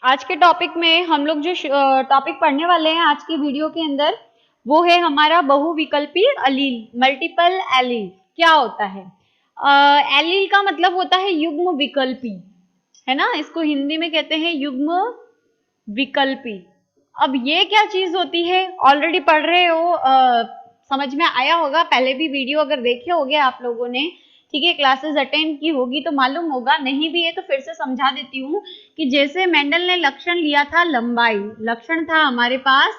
आज के टॉपिक में हम लोग जो टॉपिक पढ़ने वाले हैं आज की वीडियो के अंदर, वो है हमारा बहुविकल्पी अलील, मल्टीपल एलील। क्या होता है? एलील का मतलब होता है युग्म विकल्पी, है ना। इसको हिंदी में कहते हैं युग्म विकल्पी। अब ये क्या चीज होती है? ऑलरेडी पढ़ रहे हो, समझ में आया होगा, पहले भी वीडियो अगर देखे होगे आप लोगों ने, ठीक है, क्लासेस अटेंड की होगी तो मालूम होगा, नहीं भी है तो फिर से समझा देती हूँ कि जैसे मेंडल ने लक्षण लिया था लंबाई, लक्षण था हमारे पास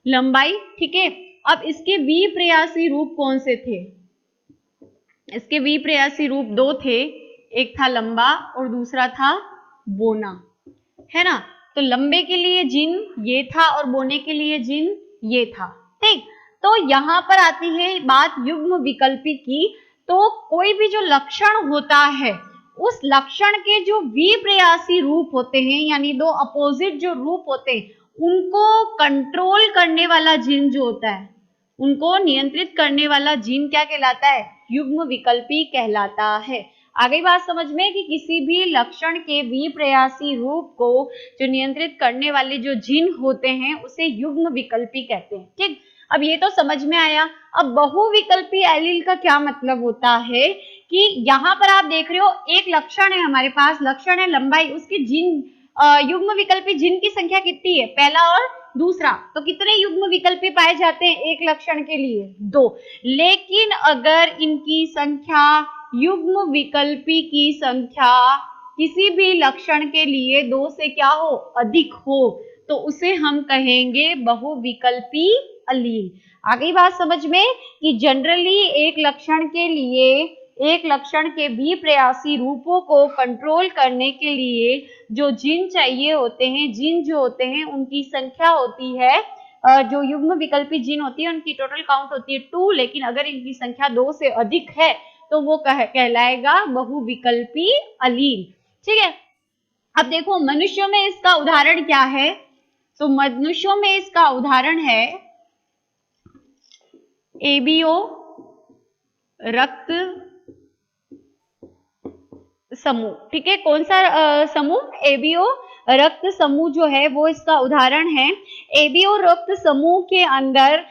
लंबाई, ठीक है। अब इसके विप्रयासी रूप कौन से थे? इसके विप्रयासी रूप दो थे, एक था लंबा और दूसरा था बोना, है ना। तो लंबे के लिए जिन ये था और बोने के लिए जिन ये था, ठीक। तो यहां पर आती है बात युग्म विकल्पी की। तो कोई भी जो लक्षण होता है, उस लक्षण के जो विप्रयासी रूप होते हैं, यानी दो अपोजिट जो रूप होते हैं, उनको कंट्रोल करने वाला जिन जो होता है, उनको नियंत्रित करने वाला जिन क्या कहलाता है? युग्म विकल्पी कहलाता है। आ गई बात समझ में कि किसी भी लक्षण के विप्रयासी रूप को जो नियंत्रित करने वाले जो जिन होते हैं उसे युग्म विकल्पी कहते हैं, ठीक। अब ये तो समझ में आया। अब बहुविकल्पी एलील का क्या मतलब होता है कि यहाँ पर आप देख रहे हो एक लक्षण है हमारे पास, लक्षण है लंबाई, उसके जिन युग्म विकल्पी जिन की संख्या कितनी है? पहला और दूसरा। तो कितने युग्म विकल्पी पाए जाते हैं एक लक्षण के लिए? 2। लेकिन अगर इनकी संख्या, युग्म विकल्पी की संख्या किसी भी लक्षण के लिए 2 से क्या हो? अधिक हो, तो उसे हम कहेंगे बहुविकल्पी अलील। आ गई बात समझ में कि जनरली एक लक्षण के लिए, एक लक्षण के विप्रयासी रूपों को कंट्रोल करने के लिए जो जिन चाहिए होते हैं, जिन जो होते हैं उनकी संख्या होती है, जो युग्म विकल्पी जिन होती है उनकी टोटल काउंट होती है 2, लेकिन अगर इनकी संख्या 2 से अधिक है तो वो कहलाएगा बहुविकल्पी अलील, ठीक है। अब देखो मनुष्यों में इसका उदाहरण क्या है? तो मनुष्यों में इसका उदाहरण है एबीओ रक्त समूह, ठीक है। कौन सा समूह? एबीओ रक्त समूह जो है वो इसका उदाहरण है। एबीओ रक्त समूह के अंदर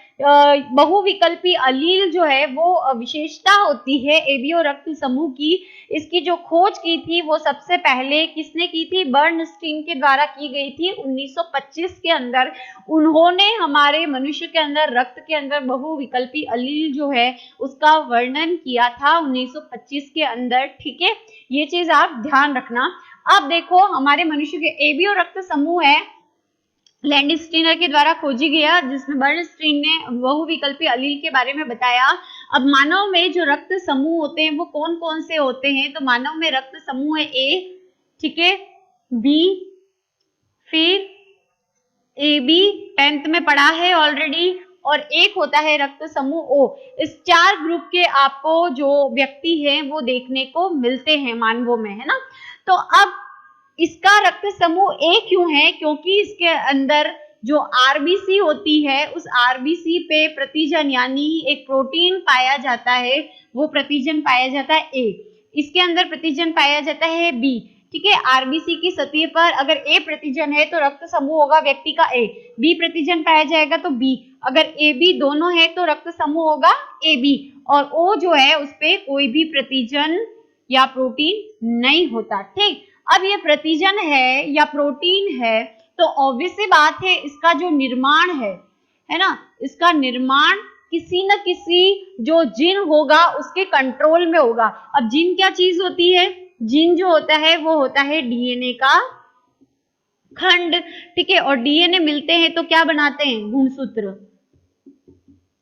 बहुविकल्पी अलील जो है वो विशेषता होती है एबीओ रक्त समूह की। इसकी जो खोज की थी वो सबसे पहले किसने की थी? बर्नस्टीन के द्वारा की गई थी 1925 के अंदर। उन्होंने हमारे मनुष्य के अंदर, रक्त के अंदर बहुविकल्पी अलील जो है उसका वर्णन किया था 1925 के अंदर, ठीक है। ये चीज आप ध्यान रखना। अब देखो हमारे मनुष्य के एबीओ रक्त समूह है, लैंडस्टीनर के द्वारा खोजी गया, जिसमें बर्नस्टीन ने बहुविकल्पी अलील के बारे में बताया। अब मानव में जो रक्त समूह होते हैं वो कौन कौन से होते हैं? तो मानव में रक्त समूह है ए, ठीक है, बी, फिर ए बी 10th में पढ़ा है ऑलरेडी, और एक होता है रक्त समूह ओ। इस 4 ग्रुप के आपको जो व्यक्ति हैं वो देखने को मिलते हैं मानवों में, है ना। तो अब इसका रक्त समूह ए क्यों है? क्योंकि इसके अंदर जो आरबीसी होती है उस आरबीसी पे प्रतिजन यानी एक प्रोटीन पाया जाता है, वो प्रतिजन पाया जाता है ए। इसके अंदर प्रतिजन पाया जाता है बी, ठीक है। आरबीसी की सतह पर अगर ए प्रतिजन है तो रक्त समूह होगा व्यक्ति का ए, बी प्रतिजन पाया जाएगा तो बी, अगर ए बी दोनों है तो रक्त समूह होगा ए बी, और ओ जो है उस पे कोई भी प्रतिजन या प्रोटीन नहीं होता, ठीक। अब ये प्रतिजन है या प्रोटीन है तो ऑब्वियस सी बात है इसका जो निर्माण है ना, इसका निर्माण किसी न किसी जो जिन होगा उसके कंट्रोल में होगा। अब जिन क्या चीज होती है? जिन जो होता है वो होता है डीएनए का खंड, ठीक है। और डीएनए मिलते हैं तो क्या बनाते हैं? गुणसूत्र।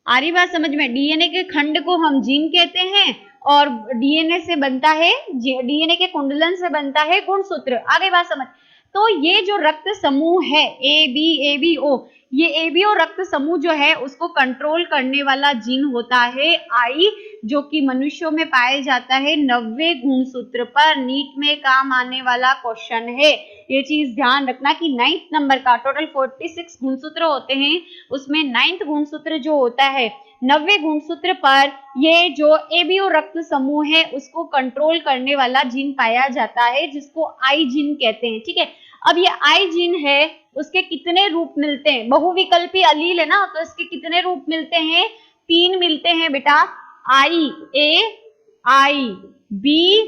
आ रही बात समझ में? डीएनए के खंड को हम जीन कहते हैं और डीएनए से बनता है, डीएनए के कुंडलन से बनता है गुणसूत्र। आ गई बात समझ? तो ये जो रक्त समूह है ए बी ओ, ये एबीओ रक्त समूह जो है उसको कंट्रोल करने वाला जीन होता है आई, जो कि मनुष्यों में पाए जाता है 90 गुणसूत्र पर। नीट में काम आने वाला क्वेश्चन है, ये चीज ध्यान रखना कि 9th नंबर का, टोटल 46 गुणसूत्र होते हैं, उसमें 9th गुणसूत्र जो होता है 90 गुणसूत्र पर ये जो एबीओ रक्त समूह है उसको कंट्रोल करने वाला जीन पाया जाता है, जिसको आई जीन कहते हैं, ठीक है। अब ये आई जीन है, उसके कितने रूप मिलते हैं? बहुविकल्पी अलील है ना, तो इसके कितने रूप मिलते हैं? 3 मिलते हैं बेटा, आई ए, आई बी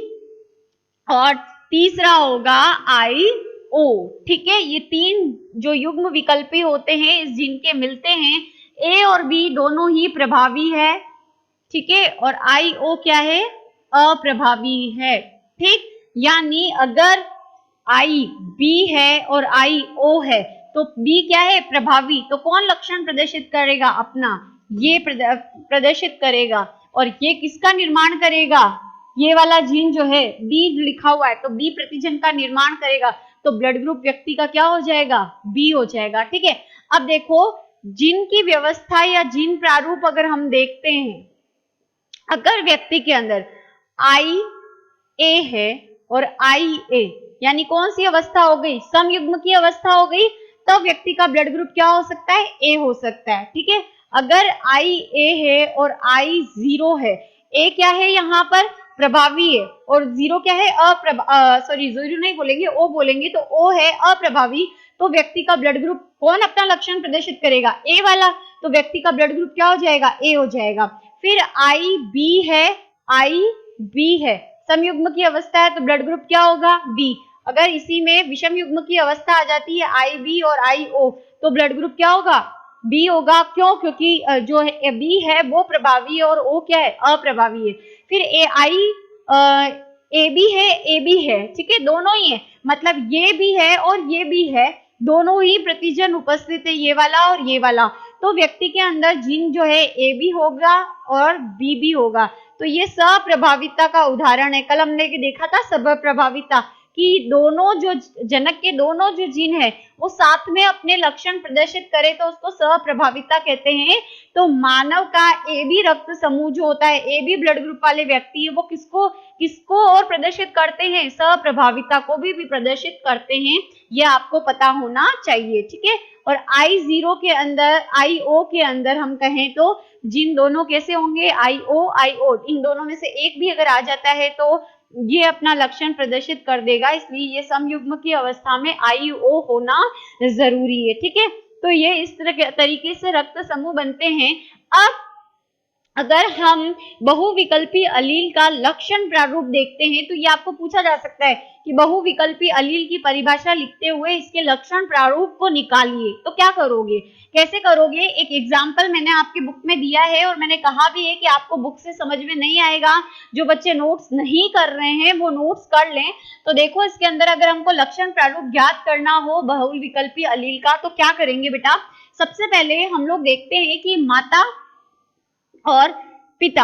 और तीसरा होगा आई ओ। ठीक है, ये 3 जो युग्म विकल्पी होते हैं इस जीन के मिलते हैं। ए और बी दोनों ही प्रभावी है, ठीक है, और आई ओ क्या है? अप्रभावी है। ठीक, यानी अगर आई बी है और आई ओ है तो बी क्या है? प्रभावी। तो कौन लक्षण प्रदर्शित करेगा? अपना ये प्रदर्शित करेगा। और ये किसका निर्माण करेगा? ये वाला जीन जो है बी लिखा हुआ है, तो बी प्रतिजन का निर्माण करेगा। तो ब्लड ग्रुप व्यक्ति का क्या हो जाएगा? बी हो जाएगा। ठीक है, अब देखो जीन की व्यवस्था या जीन प्रारूप अगर हम देखते हैं, अगर व्यक्ति के अंदर आई ए है और आई ए, यानी कौन सी अवस्था हो गई? समयुग्म की अवस्था हो गई, तो व्यक्ति का ब्लड ग्रुप क्या हो सकता है? ए हो सकता है। ठीक है, अगर आई ए है और आई जीरो है, ए क्या है यहाँ पर? प्रभावी है, और जीरो क्या है? सॉरी जीरो नहीं बोलेंगे, ओ बोलेंगे, तो ओ है अप्रभावी। तो व्यक्ति का ब्लड ग्रुप कौन अपना लक्षण प्रदर्शित करेगा? ए वाला। तो व्यक्ति का ब्लड ग्रुप क्या हो जाएगा? ए हो जाएगा। फिर आई बी है, आई बी है, समयुग्म की अवस्था है, तो ब्लड ग्रुप क्या होगा? बी। अगर इसी में विषम युग्म की अवस्था आ जाती है आई बी और आई ओ, तो ब्लड ग्रुप क्या होगा? बी होगा। क्यों? क्योंकि जो है बी है वो प्रभावी है और ओ क्या है? अप्रभावी है। फिर ए आई ए बी है, ए बी है, ठीक है, दोनों ही है, मतलब ये भी है और ये भी है, दोनों ही प्रतिजन उपस्थित है, ये वाला और ये वाला। तो व्यक्ति के अंदर जीन जो है ए भी होगा और बी भी होगा। तो ये सप्रभाविता का उदाहरण है। कल हमने देखा था सप्रभाविता कि दोनों जो जनक के दोनों जो जीन है वो साथ में अपने लक्षण प्रदर्शित करे तो उसको सप्रभाविता कहते हैं। तो मानव का ए बी रक्त समूह जो होता है, ए बी ब्लड ग्रुप वाले व्यक्ति है, वो किसको किसको और प्रदर्शित करते हैं? सप्रभाविता को भी प्रदर्शित करते हैं। ये आपको पता होना चाहिए। ठीक है, और आई जीरो के अंदर, आई ओ के अंदर हम कहें तो जिन दोनों कैसे होंगे? आई ओ, आई ओ, इन दोनों में से एक भी अगर आ जाता है तो ये अपना लक्षण प्रदर्शित कर देगा, इसलिए ये समयुग्म की अवस्था में आई ओ होना जरूरी है। ठीक है, तो ये इस तरह तरीके से रक्त समूह बनते हैं। अब अगर हम बहुविकल्पी अलील का लक्षण प्रारूप देखते हैं तो ये आपको पूछा जा सकता है कि बहुविकल्पी अलील की परिभाषा लिखते हुए इसके लक्षण प्रारूप को निकालिए। तो क्या करोगे, कैसे करोगे? एक एग्जाम्पल मैंने आपकी बुक में दिया है और मैंने कहा भी है कि आपको बुक से समझ में नहीं आएगा। जो बच्चे नोट्स नहीं कर रहे हैं वो नोट्स कर लें। तो देखो इसके अंदर अगर हमको लक्षण प्रारूप ज्ञात करना हो बहुविकल्पी अलील का तो क्या करेंगे बेटा? सबसे पहले हम लोग देखते हैं कि माता और पिता,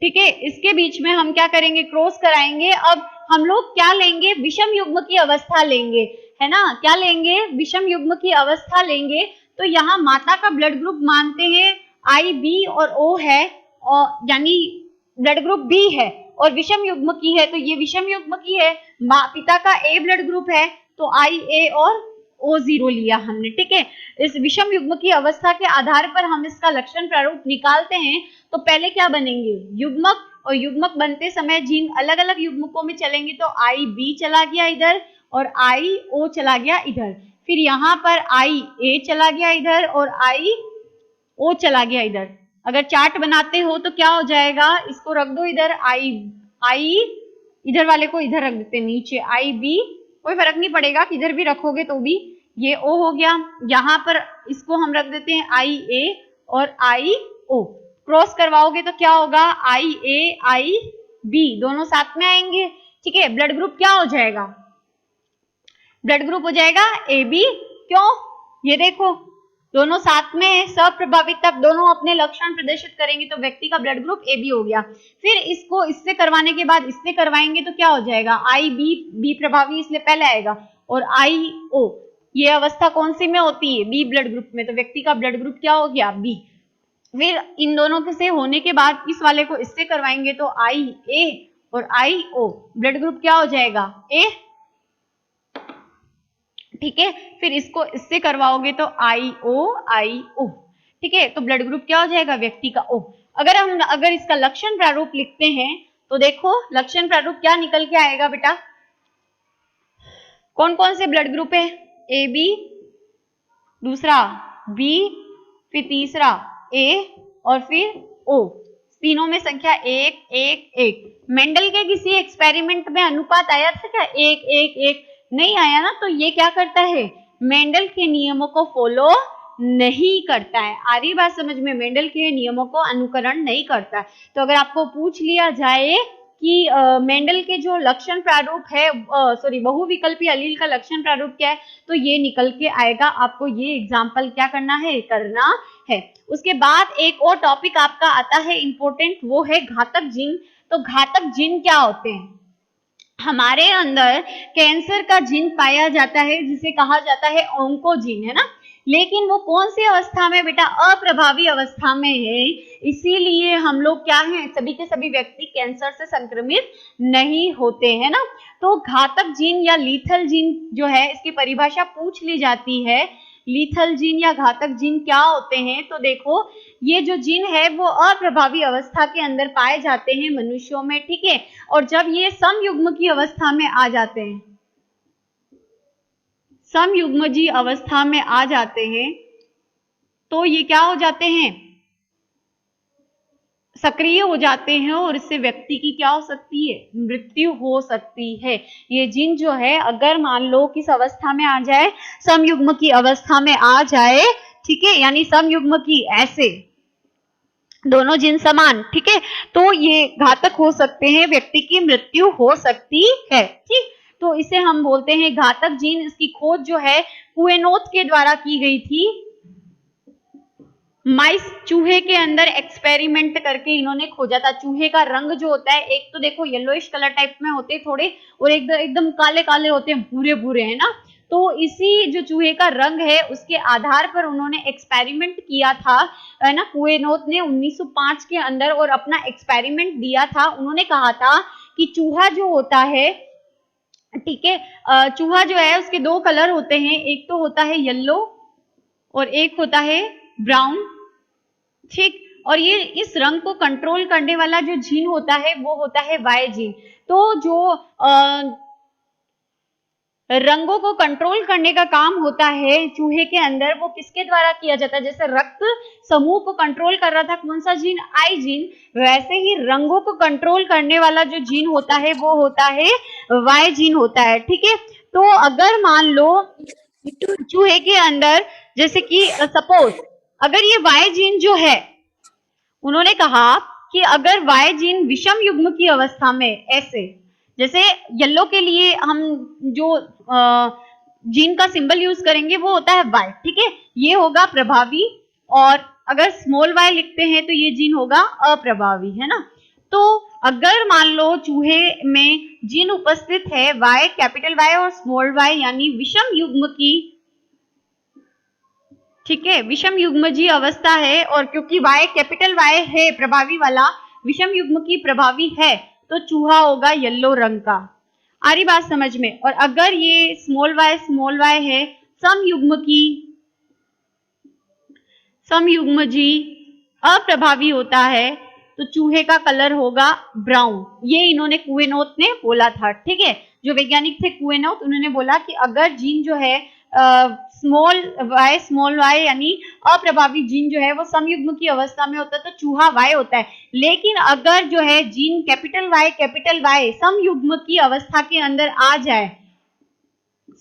ठीक है, इसके बीच में हम क्या करेंगे? क्रॉस कराएंगे। अब हम लोग क्या लेंगे? विषम युग्म की अवस्था लेंगे, है ना? क्या लेंगे? विषम युग्म की अवस्था लेंगे। तो यहाँ माता का ब्लड ग्रुप मानते हैं आई बी और ओ है, और यानी ब्लड ग्रुप बी है और विषम युग्म की है, तो ये विषम युग्म की है। पिता का ए ब्लड ग्रुप है तो आई ए और ओ जीरो लिया हमने। ठीक है, इस विषम युग्म की अवस्था के आधार पर हम इसका लक्षण प्रारूप निकालते हैं। तो पहले क्या बनेंगे? युग्मक, और युग्मक बनते समय जीन अलग अलग युग्मकों में चलेंगे। तो आई बी चला गया इधर और आई ओ चला गया इधर। फिर यहाँ पर आई ए चला गया इधर और आई ओ चला गया इधर। अगर चार्ट बनाते हो तो क्या हो जाएगा? इसको रख दो इधर, आई इधर वाले को इधर रख देते नीचे, आई बी, कोई फर्क नहीं पड़ेगा किधर भी रखोगे तो भी। ये ओ हो गया, यहाँ पर इसको हम रख देते हैं आई ए और आई ओ। क्रॉस करवाओगे तो क्या होगा? आई ए आई बी दोनों साथ में आएंगे। ठीक है, ब्लड ग्रुप क्या हो जाएगा? ब्लड ग्रुप हो जाएगा ए बी। क्यों? ये देखो दोनों साथ में है, सप्रभावित, तब दोनों अपने लक्षण प्रदर्शित करेंगे तो व्यक्ति का ब्लड ग्रुप ए बी हो गया। फिर इसको इससे करवाने के बाद इससे करवाएंगे तो क्या हो जाएगा? आई बी, बी प्रभावी इसलिए पहले आएगा, और आई ओ, ये अवस्था कौन सी में होती है? बी ब्लड ग्रुप में, तो व्यक्ति का ब्लड ग्रुप क्या हो गया? बी। फिर इन दोनों के से होने के बाद इस वाले को इससे करवाएंगे तो आई ए और आई ओ, ब्लड ग्रुप क्या हो जाएगा? ए। ठीक है, फिर इसको इससे करवाओगे तो आई ओ। ठीक है, तो ब्लड ग्रुप क्या हो जाएगा? व्यक्ति का ओ। अगर इसका लक्षण प्रारूप लिखते हैं तो देखो लक्षण प्रारूप क्या निकल के आएगा बेटा? कौन कौन से ब्लड ग्रुप है? ए बी, दूसरा बी, फिर तीसरा ए और फिर ओ। तीनों में संख्या 1 1 1। मेंडल के किसी एक्सपेरिमेंट में अनुपात आया था क्या? 1 1 1 नहीं आया ना। तो ये क्या करता है? मेंडल के नियमों को फॉलो नहीं करता है। आ रही बात समझ में? मेंडल के नियमों को अनुकरण नहीं करता। तो अगर आपको पूछ लिया जाए कि मेंडल के जो लक्षण प्रारूप है, सॉरी, बहुविकल्पी अलील का लक्षण प्रारूप क्या है, तो ये निकल के आएगा। आपको ये एग्जाम्पल क्या करना है? करना है। उसके बाद एक और टॉपिक आपका आता है इंपॉर्टेंट, वो है घातक जीन। तो घातक जीन क्या होते हैं? हमारे अंदर कैंसर का जीन पाया जाता है जिसे कहा जाता है ऑन्कोजीन, है ना। लेकिन वो कौन सी अवस्था में बेटा? अप्रभावी अवस्था में है। इसीलिए हम लोग क्या हैं? सभी के सभी व्यक्ति कैंसर से संक्रमित नहीं होते हैं ना। तो घातक जीन या लीथल जीन जो है, इसकी परिभाषा पूछ ली जाती है। लीथल जीन या घातक जीन क्या होते हैं? तो देखो, ये जो जीन है वो अप्रभावी अवस्था के अंदर पाए जाते हैं मनुष्यों में, ठीक है। और जब ये समयुग्म की अवस्था में आ जाते हैं, समयुग्मजी अवस्था में आ जाते हैं, तो ये क्या हो जाते हैं? सक्रिय हो जाते हैं और इससे व्यक्ति की क्या हो सकती है? मृत्यु हो सकती है। ये जीन जो है, अगर मान लो किस अवस्था में आ जाए? समयुग्म की अवस्था में आ जाए, ठीक है, यानी समयुग्म की, ऐसे दोनों जीन समान, ठीक है, तो ये घातक हो सकते हैं, व्यक्ति की मृत्यु हो सकती है, ठीक। तो इसे हम बोलते हैं घातक जीन। इसकी खोज जो है कुएनोथ के द्वारा की गई थी। माइस, चूहे के अंदर एक्सपेरिमेंट करके इन्होंने खोजा था। चूहे का रंग जो होता है, एक तो देखो येलोइश कलर टाइप में होते हैं थोड़े, और एकदम काले काले होते हैं, भूरे भूरे, है ना। तो इसी जो चूहे का रंग है उसके आधार पर उन्होंने एक्सपेरिमेंट किया था, है ना, कुएनोथ ने 1905 के अंदर, और अपना एक्सपेरिमेंट दिया था। उन्होंने कहा था कि चूहा जो होता है, ठीक है, चूहा जो है उसके दो कलर होते हैं, एक तो होता है येलो और एक होता है ब्राउन, ठीक। और ये इस रंग को कंट्रोल करने वाला जो जीन होता है वो होता है वाई जीन। तो जो रंगों को कंट्रोल करने का काम होता है चूहे के अंदर, वो किसके द्वारा किया जाता है? जैसे रक्त समूह को कंट्रोल कर रहा था कौन सा जीन? आई जीन। वैसे ही रंगों को कंट्रोल करने वाला जो जीन होता है वो होता है वाई जीन होता है, ठीक है। तो अगर मान लो चूहे के अंदर, जैसे कि सपोज अगर ये वाई जीन जो है, उन्होंने कहा कि अगर वाई जीन विषम युग्म की अवस्था में, ऐसे जैसे येलो के लिए हम जो जीन का सिंबल यूज करेंगे वो होता है वाई, ठीक है, ये होगा प्रभावी। और अगर स्मॉल वाई लिखते हैं तो ये जीन होगा अप्रभावी, है ना। तो अगर मान लो चूहे में जीन उपस्थित है वाई, कैपिटल वाई और स्मॉल वाई, यानी विषम युग्म की, ठीक है, विषम युग्मजी अवस्था है, और क्योंकि वाई कैपिटल वाई है प्रभावी वाला, विषम युग्म की प्रभावी है, तो चूहा होगा येलो रंग का। आ रही बात समझ में? और अगर ये स्मॉल वाई है, सम युग्मजी अप्रभावी होता है, तो चूहे का कलर होगा ब्राउन। ये इन्होंने कुएनोथ ने बोला था, ठीक है, जो वैज्ञानिक थे कुएनोथ, उन्होंने बोला कि अगर जीन जो है स्मॉल वाई यानी अप्रभावी जीन जो है वो समयुग्म की अवस्था में होता है तो चूहा वाई होता है। लेकिन अगर जो है जीन कैपिटल वाई समयुग्म की अवस्था के अंदर आ जाए,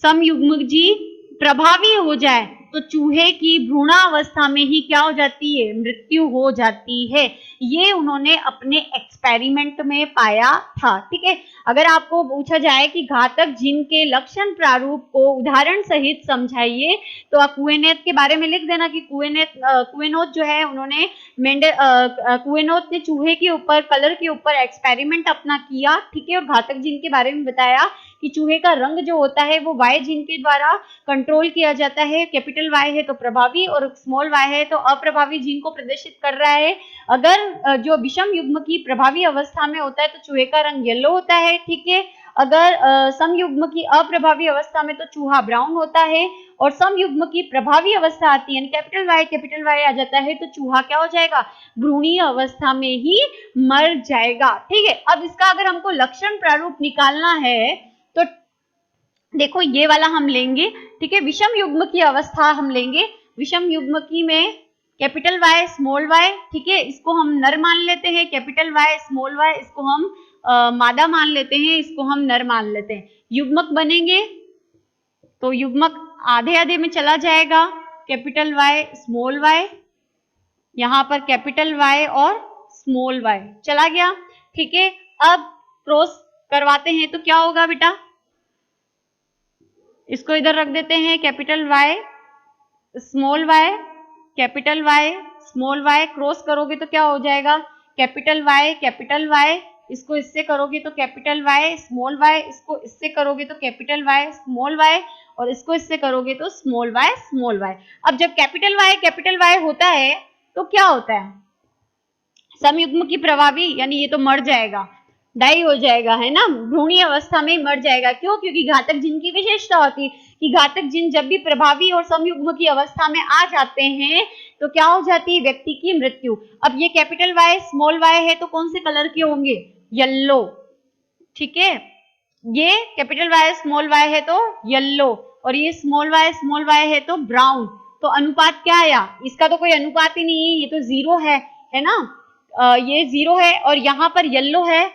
समयुग्म जी प्रभावी हो जाए, तो चूहे की भ्रूणावस्था में ही क्या हो जाती है? मृत्यु हो जाती है। ये उन्होंने अपने एक्सपेरिमेंट में पाया था, ठीक है। अगर आपको पूछा जाए कि घातक जीन के लक्षण प्रारूप को उदाहरण सहित समझाइए, तो आप कुएनोथ के बारे में लिख देना कि कुएनोथ जो है उन्होंने कुएनोथ ने चूहे के ऊपर, कलर के ऊपर एक्सपेरिमेंट अपना किया, ठीक है, और घातक जीन के बारे में बताया कि चूहे का रंग जो होता है वो वाई जीन के द्वारा कंट्रोल किया जाता है। कैपिटल वाई है तो प्रभावी और स्मॉल वाई है तो अप्रभावी जीन को प्रदर्शित कर रहा है। अगर जो विषम युग्म की प्रभावी अवस्था में होता है तो चूहे का रंग येलो होता है, ठीक है। अगर समयुग्म की अप्रभावी अवस्था में तो चूहा ब्राउन होता है, और समयुग्म की प्रभावी अवस्था आती है, कैपिटल वाई आ जाता है, तो चूहा क्या हो जाएगा? भ्रूणीय अवस्था में ही मर जाएगा, ठीक है। अब इसका अगर हमको लक्षण प्रारूप निकालना है तो देखो ये वाला हम लेंगे, ठीक है, विषम युग्म की अवस्था हम लेंगे। विषम युग्म की में कैपिटल वाई स्मॉल वाई, ठीक है, इसको हम नर मान लेते हैं, कैपिटल वाई स्मॉल वाई इसको हम मादा मान लेते हैं, इसको हम नर मान लेते हैं। युग्मक बनेंगे तो युग्मक आधे आधे में चला जाएगा, कैपिटल वाई स्मॉल वाई, यहां पर कैपिटल वाई और स्मॉल वाई चला गया, ठीक है। अब क्रॉस करवाते हैं तो क्या होगा बेटा, इसको इधर रख देते हैं, capital Y small Y, capital Y small Y, cross करोगे तो क्या हो जाएगा, कैपिटल वाई, इसको इससे करोगे तो कैपिटल वाई स्मॉल वाई, इसको इससे करोगे तो कैपिटल वाई स्मॉल वाई, और इसको इससे करोगे तो स्मॉल वाई। अब जब कैपिटल वाई होता है तो क्या होता है, समयुग्म की प्रभावी यानी ये तो मर जाएगा, डाई हो जाएगा, है ना, भ्रूणीय अवस्था में मर जाएगा। क्यों, क्योंकि घातक जिन की विशेषता होती है कि घातक जिन जब भी प्रभावी और समयुग्म की अवस्था में आ जाते हैं तो क्या हो जाती है, व्यक्ति की मृत्यु। अब ये कैपिटल वाई स्मॉल वाई है तो कौन से कलर के होंगे, येलो, ठीक है, ये कैपिटल वाई स्मॉल वाई है तो येलो, और ये स्मॉल वाई है तो ब्राउन। तो अनुपात क्या आया, इसका तो कोई अनुपात ही नहीं है, ये तो जीरो है ना, ये जीरो है और यहाँ पर येलो है,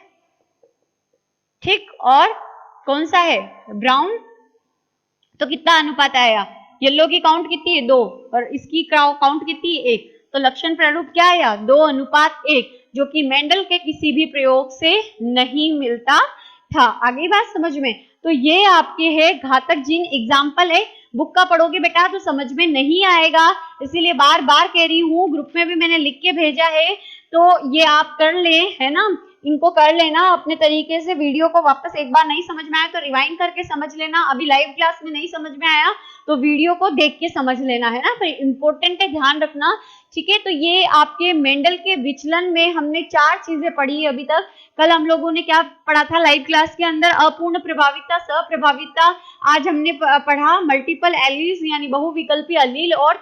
ठीक, और कौन सा है, ब्राउन। तो कितना अनुपात आया, येलो की काउंट कितनी है, 2, और इसकी काउंट कितनी है, 1। तो लक्षण प्रारूप क्या आया, 2:1, जो कि मेंडल के किसी भी प्रयोग से नहीं मिलता था। आगे बात समझ में, तो ये आपके है घातक जीन एग्जाम्पल है, बुक का पढ़ोगे बेटा तो समझ में नहीं आएगा, इसीलिए बार बार कह रही हूँ, ग्रुप में भी मैंने लिख के भेजा है, तो ये आप कर ले, है ना, इनको कर लेना अपने तरीके से। वीडियो को वापस एक बार नहीं समझ में आया तो रिवाइंड करके समझ लेना, अभी लाइव क्लास में नहीं समझ में आया तो वीडियो को देख के समझ लेना, है ना, तो इम्पोर्टेंट है, ध्यान रखना, ठीक है। तो ये आपके मेंडल के विचलन में हमने 4 चीजें पढ़ी है अभी तक। कल हम लोगों ने क्या पढ़ा था लाइव क्लास के अंदर, अपूर्ण प्रभाविता, सप्रभाविता। आज हमने पढ़ा मल्टीपल एलील्स यानी बहुविकल्पी अलील, और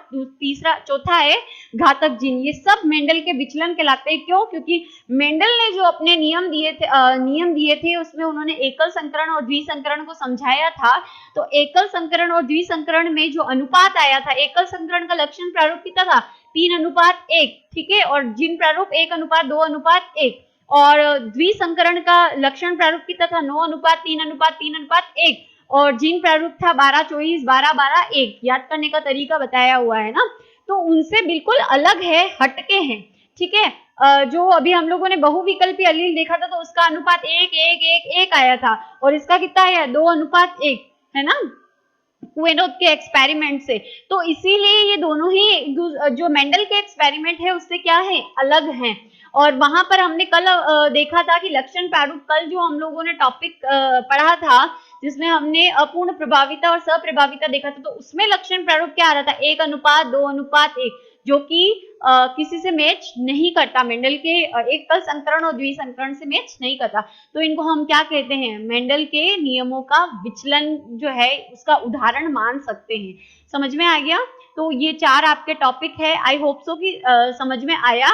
चौथा है घातक जीन। ये सब मेंडल के विचलन कहलाते हैं। क्यों, क्योंकि मेंडल ने जो अपने नियम दिए थे उसमें उन्होंने एकल संकरण और द्विसंकरण को समझाया था। तो एकल संकरण और द्विसंकरण में जो अनुपात आया था, एकल संकरण का लक्षण प्रारूप कितना था, 3:1, ठीक है, और जीन प्रारूप 1:2:1, और द्विसंकरण का लक्षण प्रारूप कितना था, 9:3:3:1, और जीन प्रारूप था 12:24, 12:12:1। याद करने का तरीका बताया हुआ है ना, तो उनसे बिल्कुल अलग है, हटके हैं, ठीक है। जो अभी हम लोगों ने बहुविकल्पी अलील देखा था तो उसका अनुपात 1:1:1:1 आया था, और इसका कितना आया, 2:1, है ना, कुएनोथ के एक्सपेरिमेंट से। तो इसीलिए ये दोनों ही जो मेंडल के एक्सपेरिमेंट है उससे क्या है, अलग हैं। और वहां पर हमने कल देखा था कि लक्षण प्रारूप, कल जो हम लोगों ने टॉपिक पढ़ा था जिसमें हमने अपूर्ण प्रभाविता और सप्रभाविता देखा था, तो उसमें लक्षण प्रारूप क्या आ रहा था, 1:2:1, जो कि किसी से मैच नहीं करता, मेंडल के एकल संकरण और द्विसंकरण से मैच नहीं करता। तो इनको हम क्या कहते हैं, मेंडल के नियमों का विचलन जो है उसका उदाहरण मान सकते हैं। समझ में आ गया। तो ये 4 आपके टॉपिक है, आई होप सो कि समझ में आया।